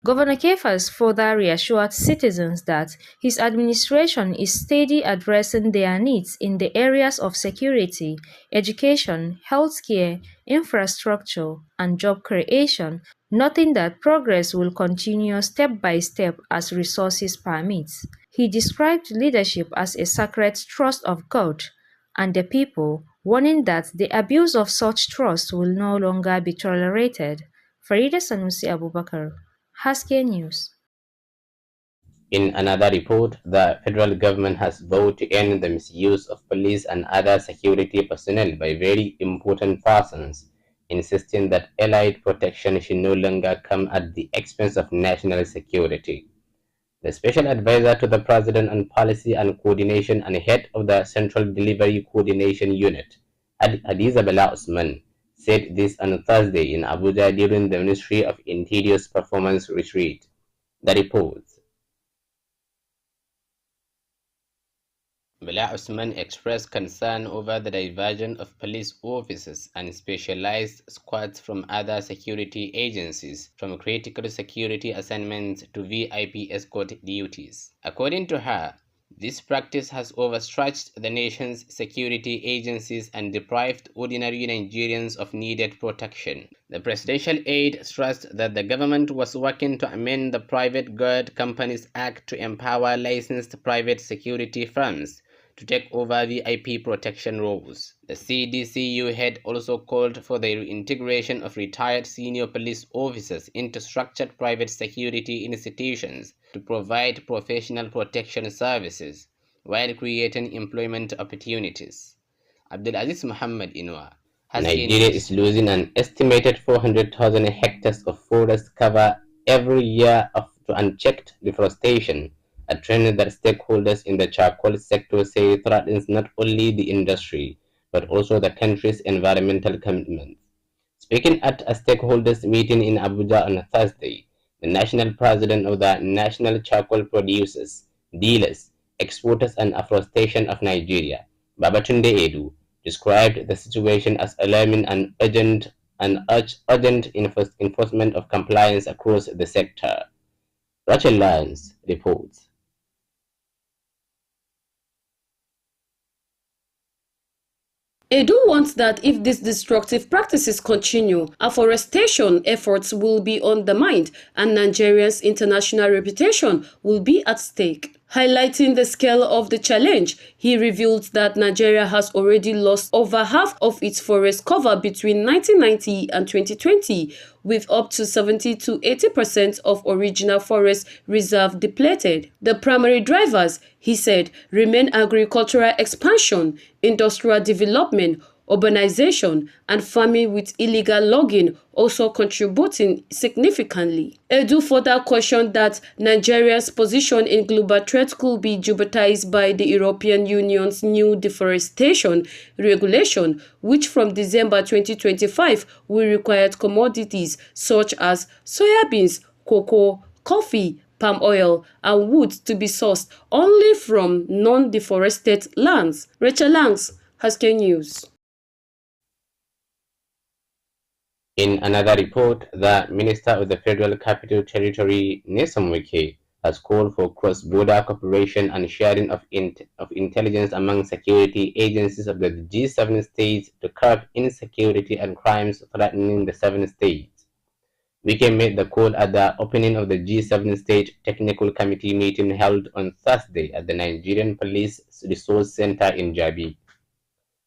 Governor Kefas further reassured citizens that his administration is steady addressing their needs in the areas of security, education, healthcare, infrastructure, and job creation, noting that progress will continue step by step as resources permit. He described leadership as a sacred trust of God and the people, warning that the abuse of such trust will no longer be tolerated. Farida Sanusi Abubakar, Haske News. In another report, the federal government has vowed to end the misuse of police and other security personnel by very important persons, insisting that allied protection should no longer come at the expense of national security. The special advisor to the president on policy and coordination and head of the Central Delivery Coordination Unit, Hadiza Bala Usman, said this on Thursday in Abuja during the Ministry of Interior's performance retreat. The reports. Bala Usman expressed concern over the diversion of police officers and specialized squads from other security agencies from critical security assignments to VIP escort duties. According to her, this practice has overstretched the nation's security agencies and deprived ordinary Nigerians of needed protection. The presidential aide stressed that the government was working to amend the Private Guard Companies Act to empower licensed private security firms to take over VIP protection roles. The CDCU head also called for the reintegration of retired senior police officers into structured private security institutions to provide professional protection services while creating employment opportunities. Abdulaziz Muhammad Inua. Nigeria is losing an estimated 400,000 hectares of forest cover every year to unchecked deforestation, a trend that stakeholders in the charcoal sector say threatens not only the industry, but also the country's environmental commitments. Speaking at a stakeholders meeting in Abuja on Thursday, the national president of the National Charcoal Producers, Dealers, Exporters and Afforestation of Nigeria, Babatunde Edu, described the situation as alarming and urged urgent enforcement of compliance across the sector. Rachel Lyons reports. Edu wants that if these destructive practices continue, afforestation efforts will be undermined and Nigeria's international reputation will be at stake. Highlighting the scale of the challenge, he revealed that Nigeria has already lost over half of its forest cover between 1990 and 2020, with up to 70 to 80% of original forest reserve depleted. The primary drivers, he said, remain agricultural expansion, industrial development, urbanization, and farming, with illegal logging also contributing significantly. Edu further cautioned that Nigeria's position in global trade could be jeopardized by the European Union's new deforestation regulation, which from December 2025 will require commodities such as soybeans, cocoa, coffee, palm oil, and wood to be sourced only from non-deforested lands. Rachel Langs, Haske News. In another report, the Minister of the Federal Capital Territory, Nyesom Wike, has called for cross-border cooperation and sharing of intelligence among security agencies of the G7 states to curb insecurity and crimes threatening the 7 states. Wike made the call at the opening of the G7 State Technical Committee meeting held on Thursday at the Nigerian Police Resource Center in Jabi.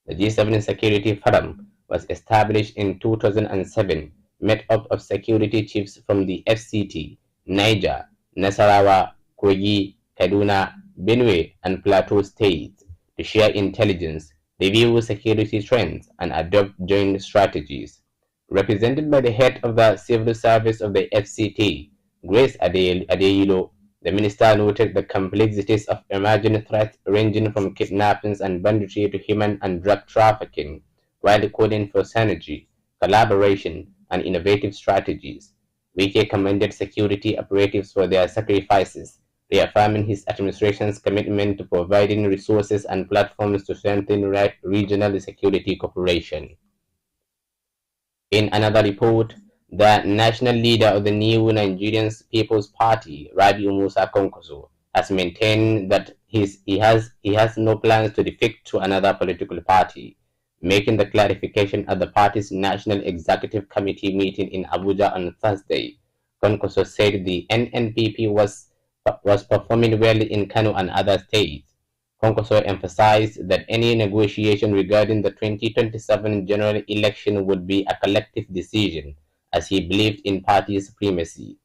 The G7 Security Forum was established in 2007, made up of security chiefs from the FCT, Niger, Nasarawa, Kogi, Kaduna, Benue, and Plateau states to share intelligence, review security trends, and adopt joint strategies. Represented by the head of the civil service of the FCT, Grace Adeyilo, the minister noted the complexities of emerging threats ranging from kidnappings and banditry to human and drug trafficking, while calling for synergy, collaboration, and innovative strategies. Wike commended security operatives for their sacrifices, reaffirming his administration's commitment to providing resources and platforms to strengthen regional security cooperation. In another report, The national leader of the new Nigerian People's Party, Rabiu Musa Konkoso, has maintained that he has no plans to defect to another political party, making the clarification at the party's National Executive Committee meeting in Abuja on Thursday. Konkoso said the NNPP was performing well in Kano and other states. Konkoso emphasized that any negotiation regarding the 2027 general election would be a collective decision, as he believed in party supremacy.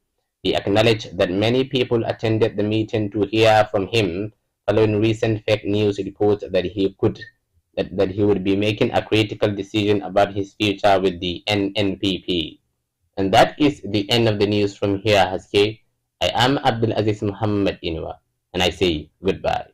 He acknowledged that many people attended the meeting to hear from him following recent fake news reports that he would be making a critical decision about his future with the NNPP. And that is the end of the news from here, Haske. I am Abdul Aziz Muhammad Inwa, and I say goodbye.